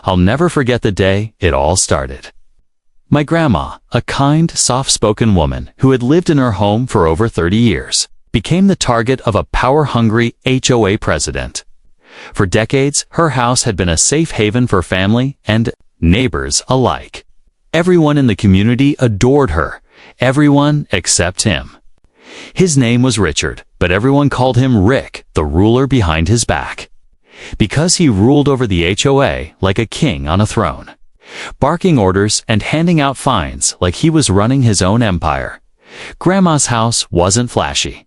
I'll never forget the day it all started. My grandma, a kind, soft-spoken woman who had lived in her home for over 30 years, became the target of a power-hungry HOA president. For decades, her house had been a safe haven for family and neighbors alike. Everyone in the community adored her, everyone except him. His name was Richard, but everyone called him Rick, the ruler behind his back. Because he ruled over the HOA like a king on a throne, barking orders and handing out fines like he was running his own empire. Grandma's house wasn't flashy.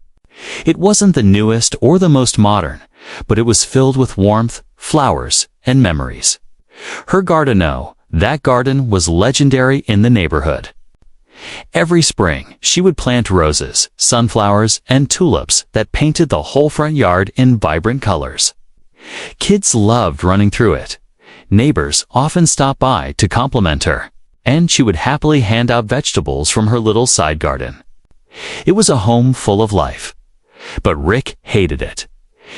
It wasn't the newest or the most modern, but it was filled with warmth, flowers, and memories. Her garden, that garden was legendary in the neighborhood. Every spring, she would plant roses, sunflowers, and tulips that painted the whole front yard in vibrant colors. Kids loved running through it. Neighbors often stopped by to compliment her, and she would happily hand out vegetables from her little side garden. It was a home full of life. But Rick hated it.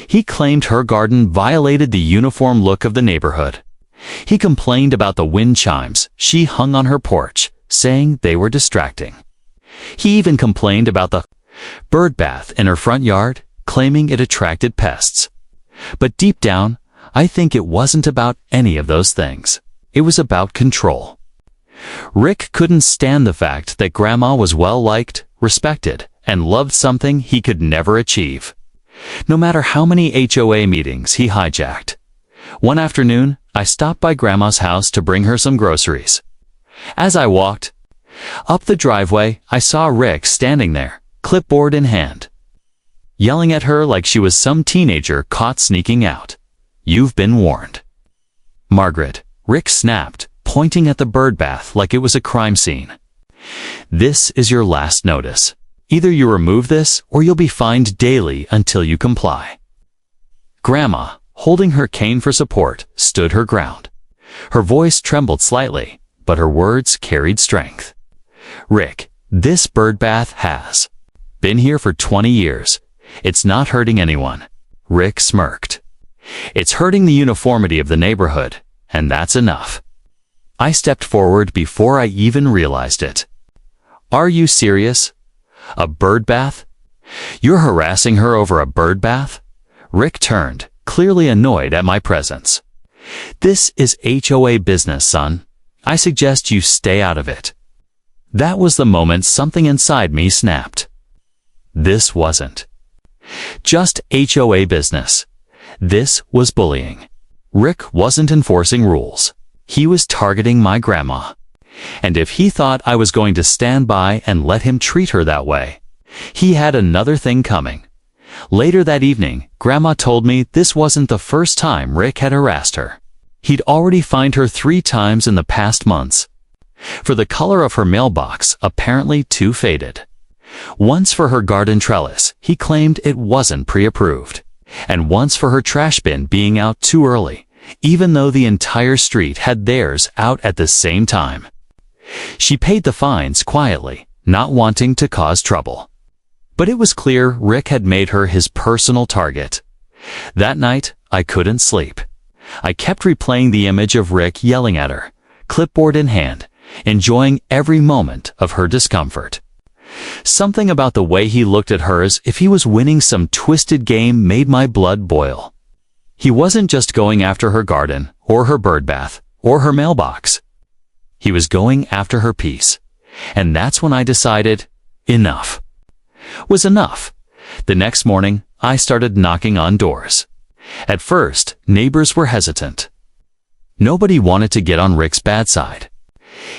He claimed her garden violated the uniform look of the neighborhood. He complained about the wind chimes she hung on her porch, saying they were distracting. He even complained about the bird bath in her front yard, claiming it attracted pests. But deep down, I think it wasn't about any of those things. It was about control. Rick couldn't stand the fact that Grandma was well-liked, respected, and loved something he could never achieve. No matter how many HOA meetings he hijacked. One afternoon, I stopped by Grandma's house to bring her some groceries. As I walked up the driveway, I saw Rick standing there, clipboard in hand, yelling at her like she was some teenager caught sneaking out. "You've been warned." "Margaret," Rick snapped, pointing at the bird bath like it was a crime scene. "This is your last notice. Either you remove this or you'll be fined daily until you comply." Grandma, holding her cane for support, stood her ground. Her voice trembled slightly, but her words carried strength. "Rick, this bird bath has been here for 20 years. It's not hurting anyone." Rick smirked. "It's hurting the uniformity of the neighborhood, and that's enough." I stepped forward before I even realized it. "Are you serious? A bird bath? You're harassing her over a bird bath?" Rick turned, clearly annoyed at my presence. "This is HOA business, son. I suggest you stay out of it." That was the moment something inside me snapped. This wasn't just HOA business. This was bullying. Rick wasn't enforcing rules. He was targeting my grandma. And if he thought I was going to stand by and let him treat her that way, he had another thing coming. Later that evening, Grandma told me this wasn't the first time Rick had harassed her. He'd already fined her 3 times in the past months. For the color of her mailbox, apparently too faded. Once for her garden trellis, he claimed it wasn't pre-approved. And once for her trash bin being out too early, even though the entire street had theirs out at the same time. She paid the fines quietly, not wanting to cause trouble. But it was clear Rick had made her his personal target. That night, I couldn't sleep. I kept replaying the image of Rick yelling at her, clipboard in hand, enjoying every moment of her discomfort. Something about the way he looked at her as if he was winning some twisted game made my blood boil. He wasn't just going after her garden, or her bird bath, or her mailbox. He was going after her peace. And that's when I decided, enough was enough. The next morning, I started knocking on doors. At first, neighbors were hesitant. Nobody wanted to get on Rick's bad side.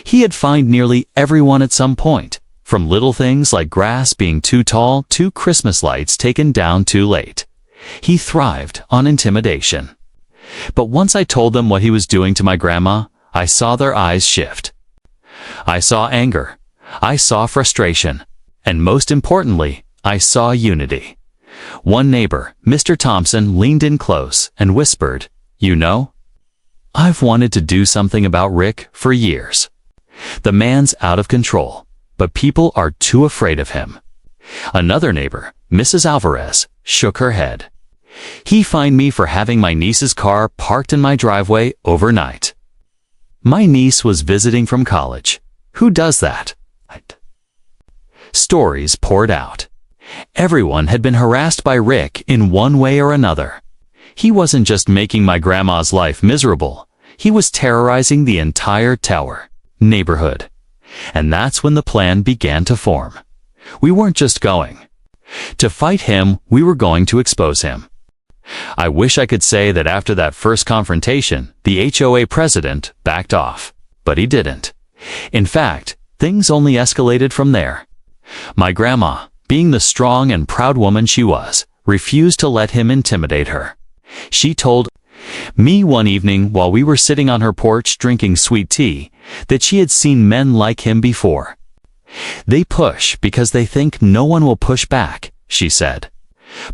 He had fined nearly everyone at some point, from little things like grass being too tall to Christmas lights taken down too late. He thrived on intimidation. But once I told them what he was doing to my grandma, I saw their eyes shift. I saw anger. I saw frustration. And most importantly, I saw unity. One neighbor, Mr. Thompson, leaned in close and whispered, "You know, I've wanted to do something about Rick for years. The man's out of control, but people are too afraid of him." Another neighbor, Mrs. Alvarez, shook her head. "He fined me for having my niece's car parked in my driveway overnight. My niece was visiting from college. Who does that? Stories poured out. Everyone had been harassed by Rick in one way or another. He wasn't just making my grandma's life miserable. He was terrorizing the entire tower neighborhood. And that's when the plan began to form. We weren't just going to fight him, we were going to expose him. I wish I could say that after that first confrontation, the HOA president backed off, but he didn't. In fact, things only escalated from there. My grandma, being the strong and proud woman she was, refused to let him intimidate her. She told me one evening while we were sitting on her porch drinking sweet tea that she had seen men like him before. They push because they think no one will push back, she said.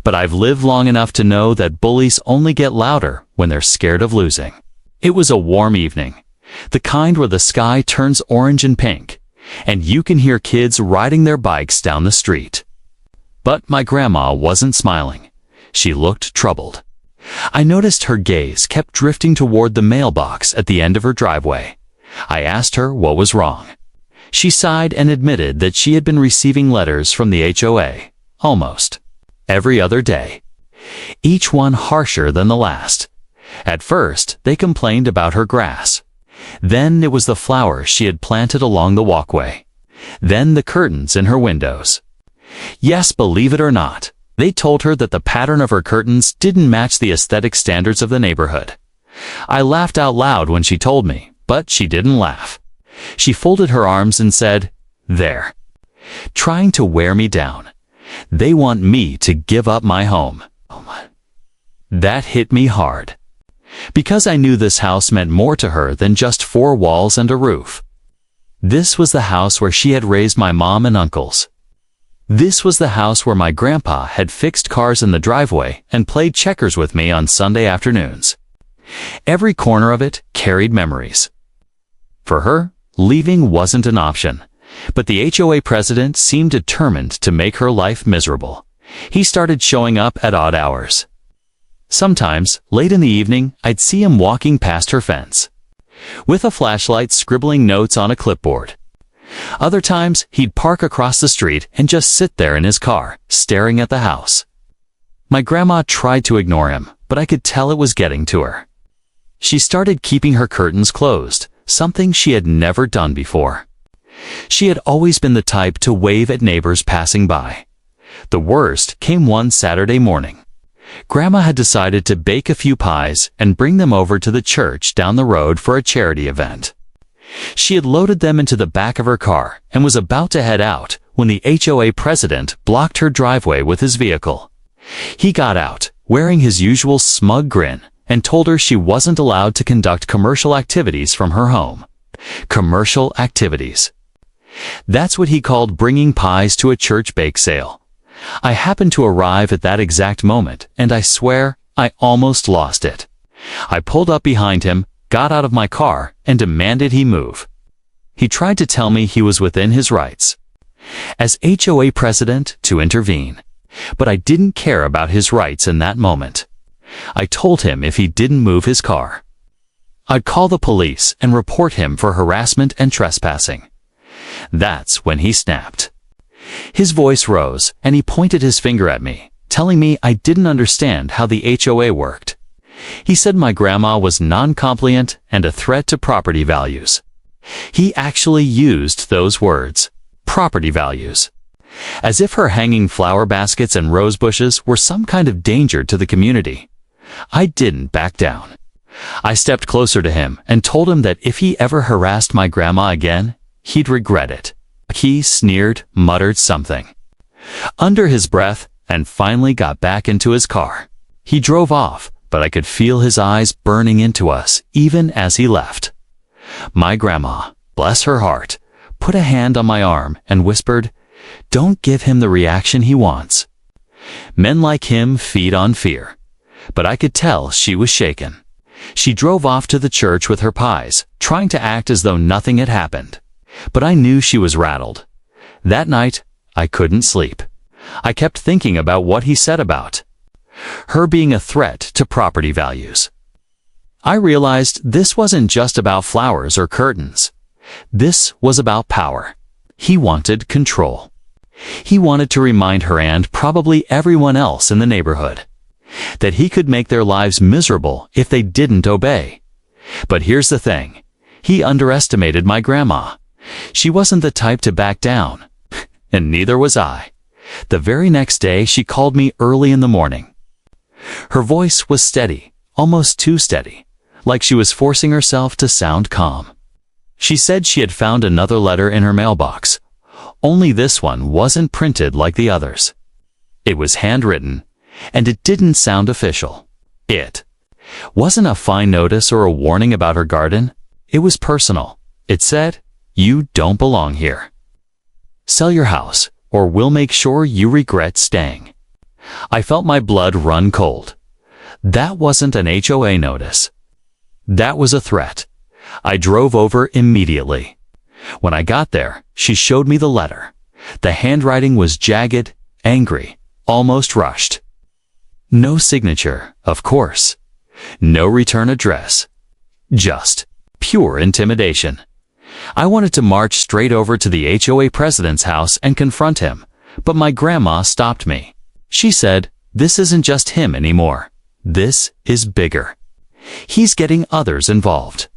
But I've lived long enough to know that bullies only get louder when they're scared of losing. It was a warm evening, the kind where the sky turns orange and pink, and you can hear kids riding their bikes down the street. But my grandma wasn't smiling. She looked troubled. I noticed her gaze kept drifting toward the mailbox at the end of her driveway. I asked her what was wrong. She sighed and admitted that she had been receiving letters from the HOA, almost every other day, each one harsher than the last. At first, they complained about her grass. Then it was the flowers she had planted along the walkway. Then the curtains in her windows. Yes, believe it or not, they told her that the pattern of her curtains didn't match the aesthetic standards of the neighborhood. I laughed out loud when she told me, but she didn't laugh. She folded her arms and said, "There," trying to wear me down. They want me to give up my home. That hit me hard. Because I knew this house meant more to her than just 4 walls and a roof. This was the house where she had raised my mom and uncles. This was the house where my grandpa had fixed cars in the driveway and played checkers with me on Sunday afternoons. Every corner of it carried memories. For her, leaving wasn't an option. But the HOA president seemed determined to make her life miserable. He started showing up at odd hours. Sometimes, late in the evening, I'd see him walking past her fence, with a flashlight scribbling notes on a clipboard. Other times, he'd park across the street and just sit there in his car, staring at the house. My grandma tried to ignore him, but I could tell it was getting to her. She started keeping her curtains closed, something she had never done before. She had always been the type to wave at neighbors passing by. The worst came one Saturday morning. Grandma had decided to bake a few pies and bring them over to the church down the road for a charity event. She had loaded them into the back of her car and was about to head out when the HOA president blocked her driveway with his vehicle. He got out, wearing his usual smug grin, and told her she wasn't allowed to conduct commercial activities from her home. Commercial activities. That's what he called bringing pies to a church bake sale. I happened to arrive at that exact moment, and I swear I almost lost it. I pulled up behind him, got out of my car, and demanded he move. He tried to tell me he was within his rights as HOA president to intervene, but I didn't care about his rights in that moment. I told him if he didn't move his car, I'd call the police and report him for harassment and trespassing. That's when he snapped. His voice rose, and he pointed his finger at me, telling me I didn't understand how the HOA worked. He said my grandma was non-compliant and a threat to property values. He actually used those words, property values, as if her hanging flower baskets and rose bushes were some kind of danger to the community. I didn't back down. I stepped closer to him and told him that if he ever harassed my grandma again, he'd regret it. He sneered, muttered something under his breath, and finally got back into his car. He drove off, but I could feel his eyes burning into us even as he left. My grandma, bless her heart, put a hand on my arm and whispered, "Don't give him the reaction he wants." Men like him feed on fear. But I could tell she was shaken. She drove off to the church with her pies, trying to act as though nothing had happened. But I knew she was rattled. That night, I couldn't sleep. I kept thinking about what he said about her being a threat to property values. I realized this wasn't just about flowers or curtains. This was about power. He wanted control. He wanted to remind her and probably everyone else in the neighborhood that he could make their lives miserable if they didn't obey. But here's the thing. He underestimated my grandma. She wasn't the type to back down. And neither was I. The very next day, she called me early in the morning. Her voice was steady, almost too steady, like she was forcing herself to sound calm. She said she had found another letter in her mailbox. Only this one wasn't printed like the others. It was handwritten, and it didn't sound official. It wasn't a fine notice or a warning about her garden. It was personal. It said, "You don't belong here. Sell your house, or we'll make sure you regret staying." I felt my blood run cold. That wasn't an HOA notice. That was a threat. I drove over immediately. When I got there, she showed me the letter. The handwriting was jagged, angry, almost rushed. No signature, of course. No return address. Just pure intimidation. I wanted to march straight over to the HOA president's house and confront him, but my grandma stopped me. She said, "This isn't just him anymore. This is bigger. He's getting others involved."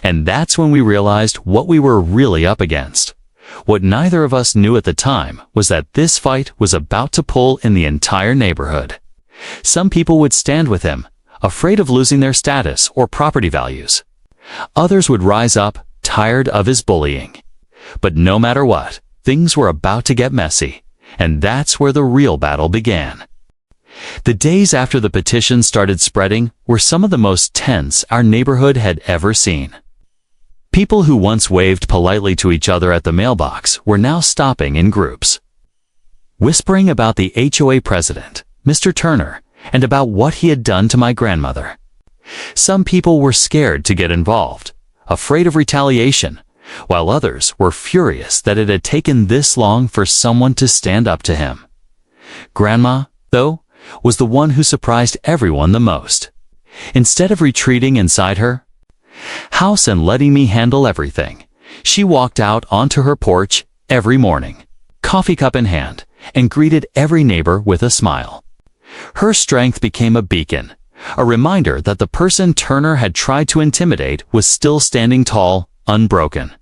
And that's when we realized what we were really up against. What neither of us knew at the time was that this fight was about to pull in the entire neighborhood. Some people would stand with him, afraid of losing their status or property values. Others would rise up, tired of his bullying. But no matter what, things were about to get messy, and that's where the real battle began. The days after the petition started spreading were some of the most tense our neighborhood had ever seen. People who once waved politely to each other at the mailbox were now stopping in groups, whispering about the HOA president, Mr. Turner, and about what he had done to my grandmother. Some people were scared to get involved, afraid of retaliation, while others were furious that it had taken this long for someone to stand up to him. Grandma, though, was the one who surprised everyone the most. Instead of retreating inside her house and letting me handle everything, she walked out onto her porch every morning, coffee cup in hand, and greeted every neighbor with a smile. Her strength became a beacon, a reminder that the person Turner had tried to intimidate was still standing tall, unbroken.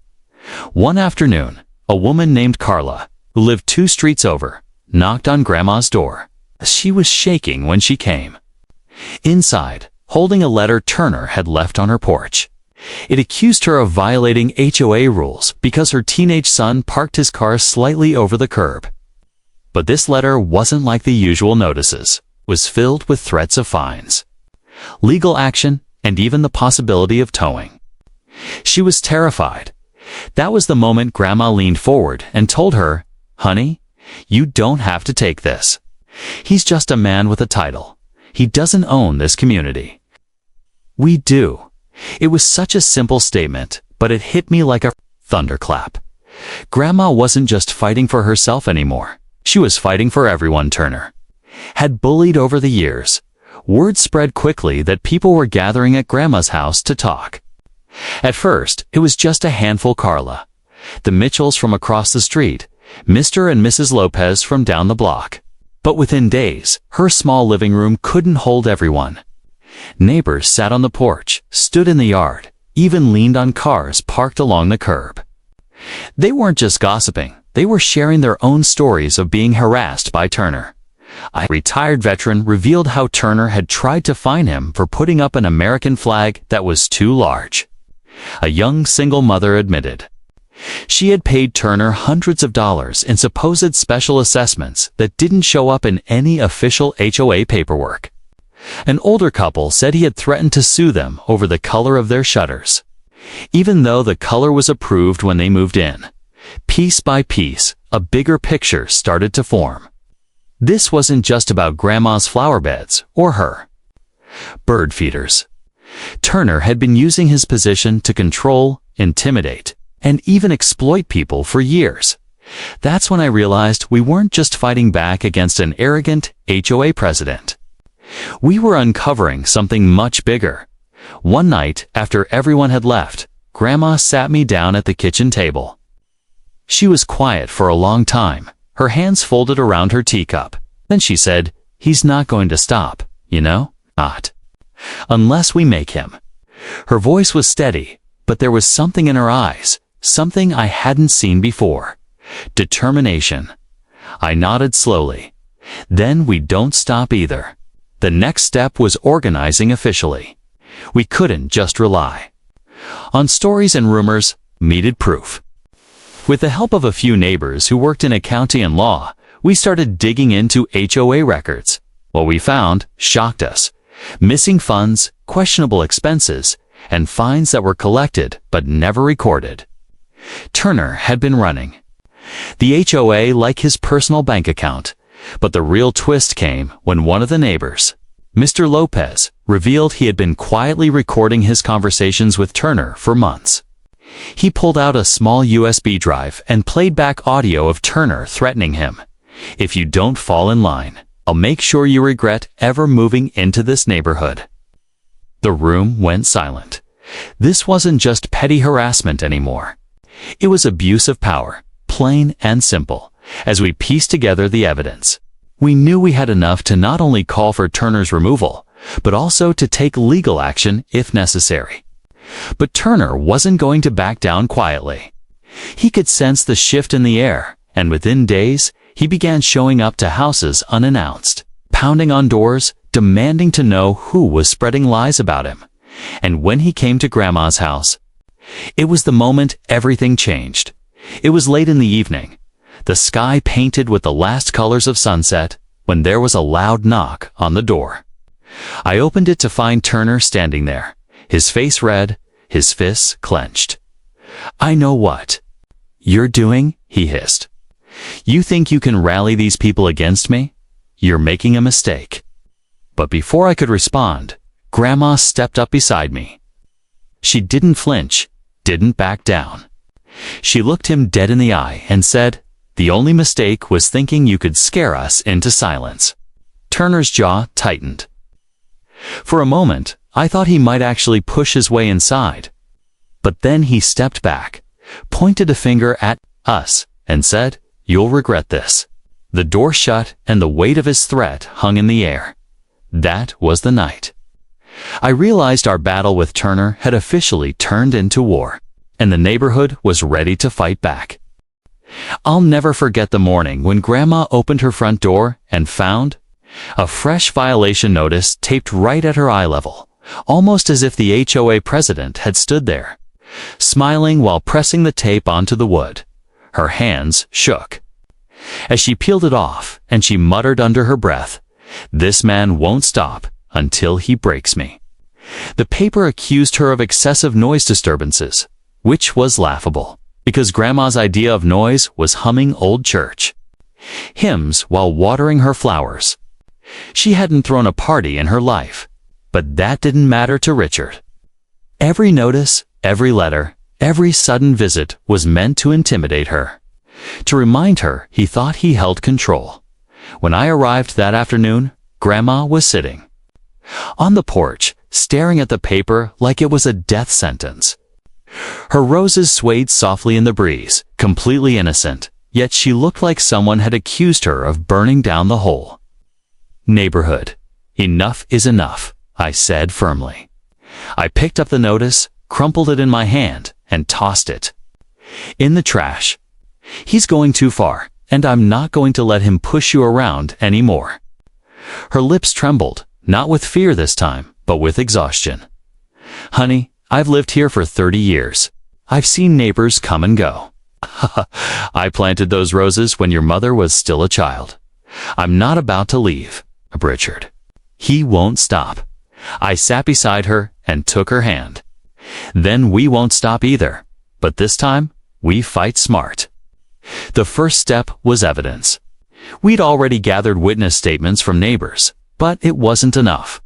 One afternoon, a woman named Carla, who lived 2 streets over, knocked on Grandma's door. She was shaking when she came. Inside, holding a letter Turner had left on her porch. It accused her of violating HOA rules because her teenage son parked his car slightly over the curb. But this letter wasn't like the usual notices. It was filled with threats of fines, legal action, and even the possibility of towing. She was terrified. That was the moment Grandma leaned forward and told her, "Honey, you don't have to take this. He's just a man with a title. He doesn't own this community." We do. It was such a simple statement, but it hit me like a thunderclap. Grandma wasn't just fighting for herself anymore. She was fighting for everyone Turner had bullied over the years. Word spread quickly that people were gathering at Grandma's house to talk. At first, it was just a handful: Carla, the Mitchells from across the street, Mr. and Mrs. Lopez from down the block. But within days, her small living room couldn't hold everyone. Neighbors sat on the porch, stood in the yard, even leaned on cars parked along the curb. They weren't just gossiping, they were sharing their own stories of being harassed by Turner. A retired veteran revealed how Turner had tried to fine him for putting up an American flag that was too large. A young single mother admitted she had paid Turner hundreds of dollars in supposed special assessments that didn't show up in any official HOA paperwork. An older couple said he had threatened to sue them over the color of their shutters, even though the color was approved when they moved in. Piece by piece, a bigger picture started to form. This wasn't just about Grandma's flower beds or her bird feeders. Turner had been using his position to control, intimidate, and even exploit people for years. That's when I realized we weren't just fighting back against an arrogant HOA president. We were uncovering something much bigger, One night, after everyone had left, Grandma sat me down at the kitchen table. She was quiet for a long time, her hands folded around her teacup. Then she said, "He's not going to stop, you know? Not. Unless we make him." Her voice was steady, but there was something in her eyes, something I hadn't seen before. Determination. I nodded slowly. Then we don't stop either. The next step was organizing officially. We couldn't just rely on stories and rumors, needed proof. With the help of a few neighbors who worked in accounting and law, we started digging into HOA records. What we found shocked us. Missing funds, questionable expenses, and fines that were collected but never recorded. Turner had been running the HOA like his personal bank account, but the real twist came when one of the neighbors, Mr. Lopez, revealed he had been quietly recording his conversations with Turner for months. He pulled out a small USB drive and played back audio of Turner threatening him. "If you don't fall in line, I'll make sure you regret ever moving into this neighborhood." The room went silent. This wasn't just petty harassment anymore. It was abuse of power, plain and simple. As we pieced together the evidence, we knew we had enough to not only call for Turner's removal, but also to take legal action if necessary. But Turner wasn't going to back down quietly. He could sense the shift in the air, and within days, he began showing up to houses unannounced, pounding on doors, demanding to know who was spreading lies about him. And when he came to Grandma's house, it was the moment everything changed. It was late in the evening, the sky painted with the last colors of sunset, when there was a loud knock on the door. I opened it to find Turner standing there, his face red, his fists clenched. "I know what you're doing," he hissed. "You think you can rally these people against me? You're making a mistake." But before I could respond, Grandma stepped up beside me. She didn't flinch, didn't back down. She looked him dead in the eye and said, "The only mistake was thinking you could scare us into silence." Turner's jaw tightened. For a moment, I thought he might actually push his way inside. But then he stepped back, pointed a finger at us, and said, "You'll regret this." The door shut and the weight of his threat hung in the air. That was the night I realized our battle with Turner had officially turned into war, and the neighborhood was ready to fight back. I'll never forget the morning when Grandma opened her front door and found a fresh violation notice taped right at her eye level, almost as if the HOA president had stood there, smiling while pressing the tape onto the wood. Her hands shook as she peeled it off, and she muttered under her breath, "This man won't stop until he breaks me." The paper accused her of excessive noise disturbances, which was laughable, because Grandma's idea of noise was humming old church hymns while watering her flowers. She hadn't thrown a party in her life, but that didn't matter to Richard. Every notice, every letter, every sudden visit was meant to intimidate her, to remind her he thought he held control. When I arrived that afternoon, Grandma was sitting on the porch, staring at the paper like it was a death sentence. Her roses swayed softly in the breeze, completely innocent, yet she looked like someone had accused her of burning down the whole neighborhood. "Enough is enough," I said firmly. I picked up the notice, crumpled it in my hand, and tossed it in the trash. "He's going too far, and I'm not going to let him push you around anymore." Her lips trembled, not with fear this time, but with exhaustion. "Honey, I've lived here for 30 years. I've seen neighbors come and go. I planted those roses when your mother was still a child. I'm not about to leave, Richard. He won't stop." I sat beside her and took her hand. "Then we won't stop either, but this time we fight smart." The first step was evidence. We'd already gathered witness statements from neighbors, but it wasn't enough.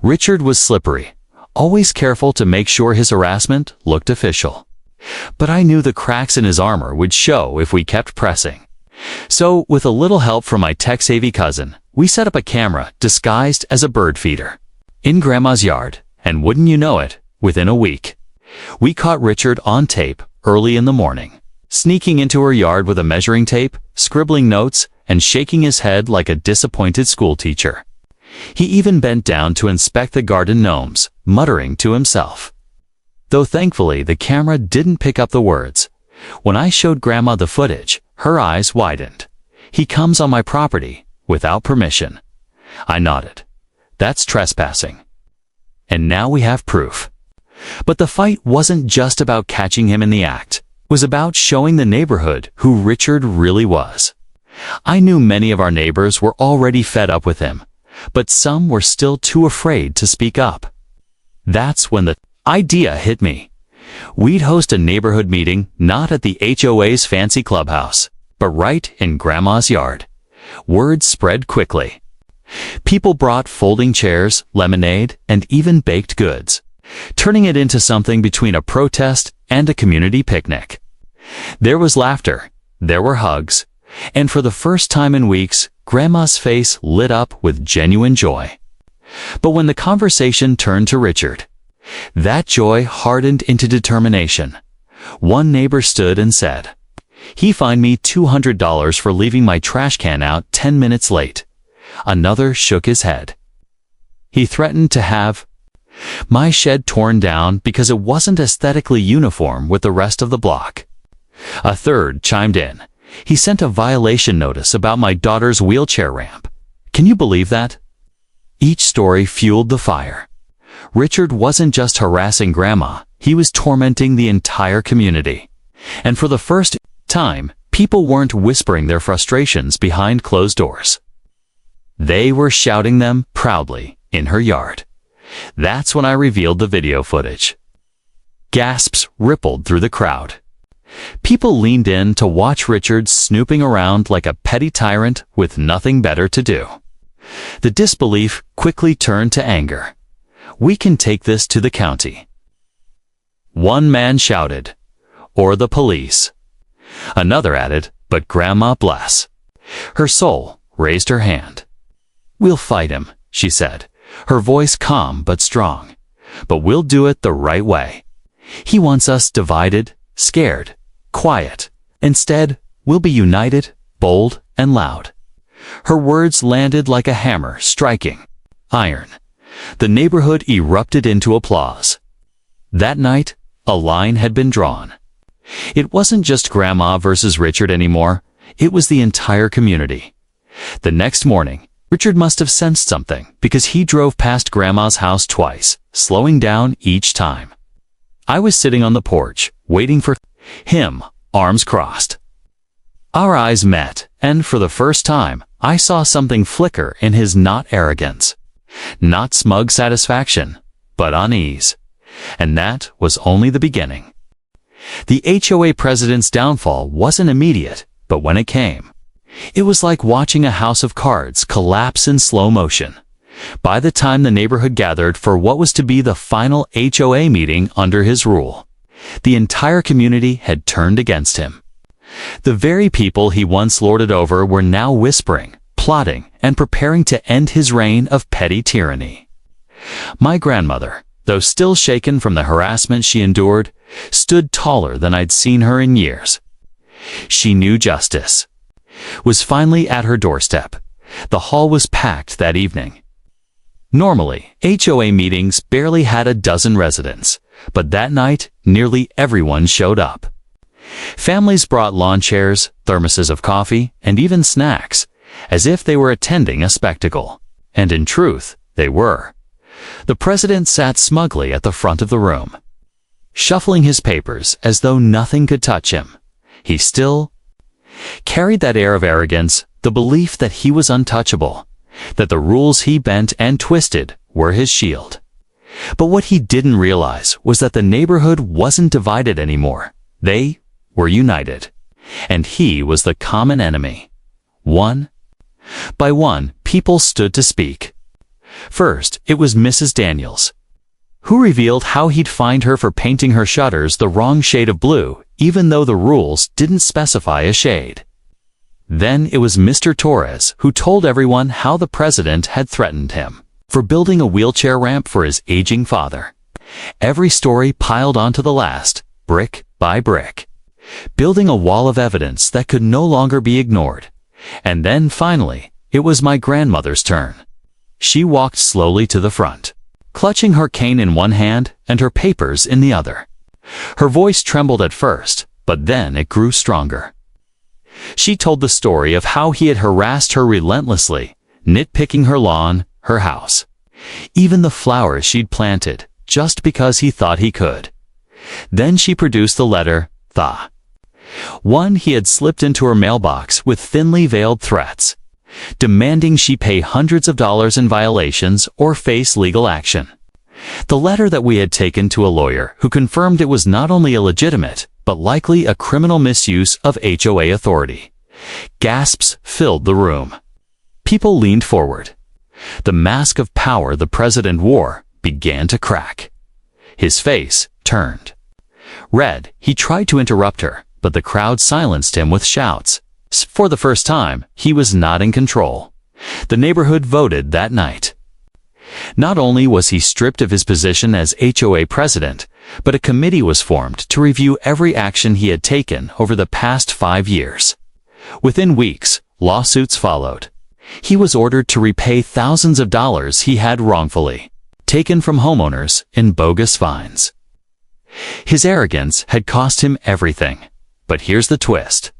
Richard was slippery, always careful to make sure his harassment looked official. But I knew the cracks in his armor would show if we kept pressing. So, with a little help from my tech-savvy cousin, we set up a camera disguised as a bird feeder in Grandma's yard And wouldn't you know it, within a week, we caught Richard on tape early in the morning, sneaking into her yard with a measuring tape, scribbling notes, and shaking his head like a disappointed schoolteacher. He even bent down to inspect the garden gnomes, muttering to himself. Though thankfully the camera didn't pick up the words. When I showed Grandma the footage, her eyes widened. He comes on my property without permission. I nodded. That's trespassing. And now we have proof. But the fight wasn't just about catching him in the act. It was about showing the neighborhood who Richard really was. I knew many of our neighbors were already fed up with him, but some were still too afraid to speak up. That's when the idea hit me. We'd host a neighborhood meeting not at the HOA's fancy clubhouse, but right in Grandma's yard. Word spread quickly. People brought folding chairs, lemonade, and even baked goods, turning it into something between a protest and a community picnic. There was laughter, there were hugs, and for the first time in weeks, Grandma's face lit up with genuine joy. But when the conversation turned to Richard, that joy hardened into determination. One neighbor stood and said, "He fined me $200 for leaving my trash can out 10 minutes late." Another shook his head. He threatened to have my shed torn down because it wasn't aesthetically uniform with the rest of the block. A third chimed in. He sent a violation notice about my daughter's wheelchair ramp. Can you believe that? Each story fueled the fire. Richard wasn't just harassing Grandma, he was tormenting the entire community. And for the first time, people weren't whispering their frustrations behind closed doors. They were shouting them proudly in her yard. That's when I revealed the video footage. Gasps rippled through the crowd. People leaned in to watch Richard snooping around like a petty tyrant with nothing better to do. The disbelief quickly turned to anger. "We can take this to the county." One man shouted, "Or the police." Another added, "But Grandma bless her soul," raised her hand. "We'll fight him," she said, her voice calm but strong. "But we'll do it the right way. He wants us divided, scared, quiet. Instead, we'll be united, bold, and loud." Her words landed like a hammer striking iron. The neighborhood erupted into applause. That night, a line had been drawn. It wasn't just Grandma versus Richard anymore. It was the entire community. The next morning, Richard must have sensed something because he drove past Grandma's house twice, slowing down each time. I was sitting on the porch, waiting for him, arms crossed. Our eyes met, and for the first time, I saw something flicker in his not arrogance, not smug satisfaction, but unease. And that was only the beginning. The HOA president's downfall wasn't immediate, but when it came, it was like watching a house of cards collapse in slow motion. By the time the neighborhood gathered for what was to be the final HOA meeting under his rule, the entire community had turned against him. The very people he once lorded over were now whispering, plotting, and preparing to end his reign of petty tyranny. My grandmother, though still shaken from the harassment she endured, stood taller than I'd seen her in years. She knew justice was finally at her doorstep. The hall was packed that evening. Normally, HOA meetings barely had a dozen residents, but that night, nearly everyone showed up. Families brought lawn chairs, thermoses of coffee, and even snacks, as if they were attending a spectacle. And in truth, they were. The president sat smugly at the front of the room, shuffling his papers as though nothing could touch him. He still carried that air of arrogance, the belief that he was untouchable, that the rules he bent and twisted were his shield. But what he didn't realize was that the neighborhood wasn't divided anymore. They were united, and he was the common enemy. One by one, people stood to speak. First, it was Mrs. Daniels, who revealed how he'd fined her for painting her shutters the wrong shade of blue, even though the rules didn't specify a shade. Then it was Mr. Torres, who told everyone how the president had threatened him. for building a wheelchair ramp for his aging father. Every story piled onto the last, brick by brick, building a wall of evidence that could no longer be ignored. And then finally, it was my grandmother's turn. She walked slowly to the front, clutching her cane in one hand and her papers in the other. Her voice trembled at first, but then it grew stronger. She told the story of how he had harassed her relentlessly, nitpicking her lawn, her house, even the flowers she'd planted, just because he thought he could. Then she produced the letter, one he had slipped into her mailbox with thinly veiled threats, demanding she pay hundreds of dollars in violations or face legal action. The letter that we had taken to a lawyer who confirmed it was not only illegitimate, but likely a criminal misuse of HOA authority. Gasps filled the room. People leaned forward. The mask of power the president wore began to crack. His face turned red. He tried to interrupt her, but the crowd silenced him with shouts. For the first time, he was not in control. The neighborhood voted that night. Not only was he stripped of his position as HOA president, but a committee was formed to review every action he had taken over the past 5 years. Within weeks, lawsuits followed. He was ordered to repay thousands of dollars he had wrongfully taken from homeowners in bogus fines. His arrogance had cost him everything. But here's the twist.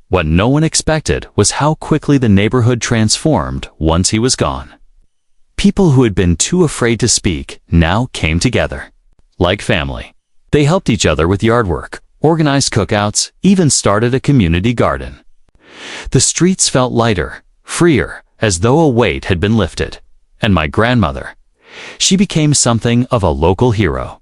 What no one expected was how quickly the neighborhood transformed once he was gone. People who had been too afraid to speak now came together. Like family. They helped each other with yard work, organized cookouts, even started a community garden. The streets felt lighter, freer, as though a weight had been lifted. And my grandmother, she became something of a local hero.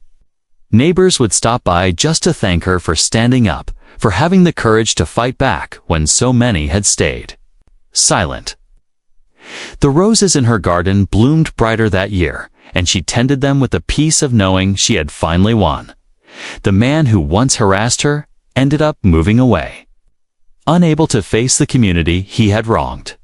Neighbors would stop by just to thank her for standing up, for having the courage to fight back when so many had stayed silent. The roses in her garden bloomed brighter that year, and she tended them with the peace of knowing she had finally won. The man who once harassed her ended up moving away, unable to face the community he had wronged.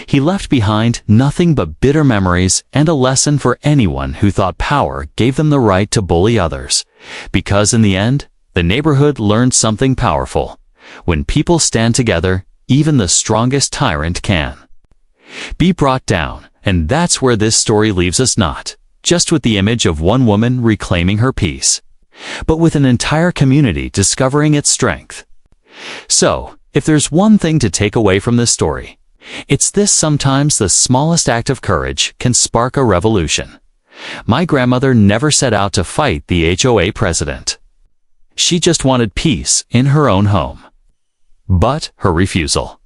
He left behind nothing but bitter memories and a lesson for anyone who thought power gave them the right to bully others, because in the end, the neighborhood learned something powerful. When people stand together, even the strongest tyrant can be brought down, and that's where this story leaves us, not just with the image of one woman reclaiming her peace, but with an entire community discovering its strength. So, if there's one thing to take away from this story, it's this: sometimes the smallest act of courage can spark a revolution. My grandmother never set out to fight the HOA president. She just wanted peace in her own home. But her refusal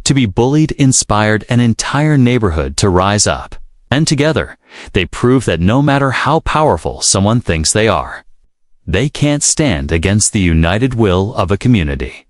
to be bullied inspired an entire neighborhood to rise up. And together, they prove that no matter how powerful someone thinks they are, they can't stand against the united will of a community.